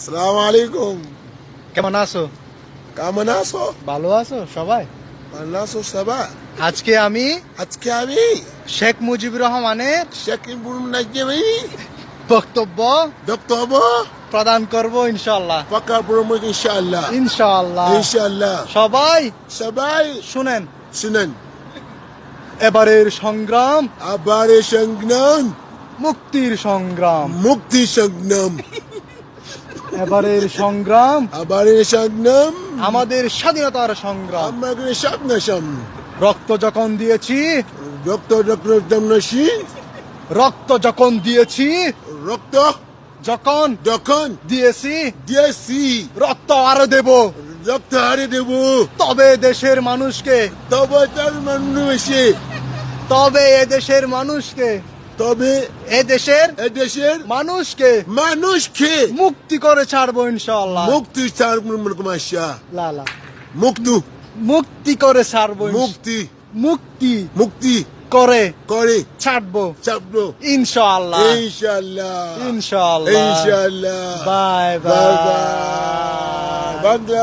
আসসালামু আলাইকুম। কেমন আছো? কেমন আছো? ভালো আছো সবাই? ভালো আছো সবাই? আজকে আমি আজকে আমি শেখ মুজিবুর রহমানের শাকিবুল নাজিমি বক্তব্য বক্তব্য প্রদান করব ইনশাআল্লাহ। পাকা প্রমুখ ইনশাআল্লাহ। ইনশাআল্লাহ ইনশাআল্লাহ সবাই সবাই শুনেন। শুনেন। এবারের সংগ্রাম আবার এই সংগ্রাম, মুক্তির সংগ্রাম। মুক্তি সংগ্রাম। এবারের সংগ্রাম আবার এই সংগ্রাম আমাদের স্বাধীনতার সংগ্রাম। আমাদের সামনাসাম রক্ত যখন দিয়েছি, রক্ত রক্ত দমনসি রক্ত যখন দিয়েছি, রক্ত যখন যখন দিয়েছি, দিয়েছি রক্ত আরো দেব। রক্ত হারে দেব। তবে দেশের মানুষকে, তবে তার মানুষে, তবে এদেশের মানুষকে, তবে এদেশের এদেশের মানুষকে মানুষকে মুক্তি করে ছাড়বো ইনশাআল্লাহ। মুক্তি চার মাসা লালা মুক্তি মুক্তি করে ছাড়বো মুক্তি মুক্তি মুক্তি করে করে ছাড়বো চাপলো ইনশাআল্লাহ। ইনশাআল্লাহ ইনশাআল্লাহ। ইনশাআল্লাহ। Bye bye bye. Bye Bangla.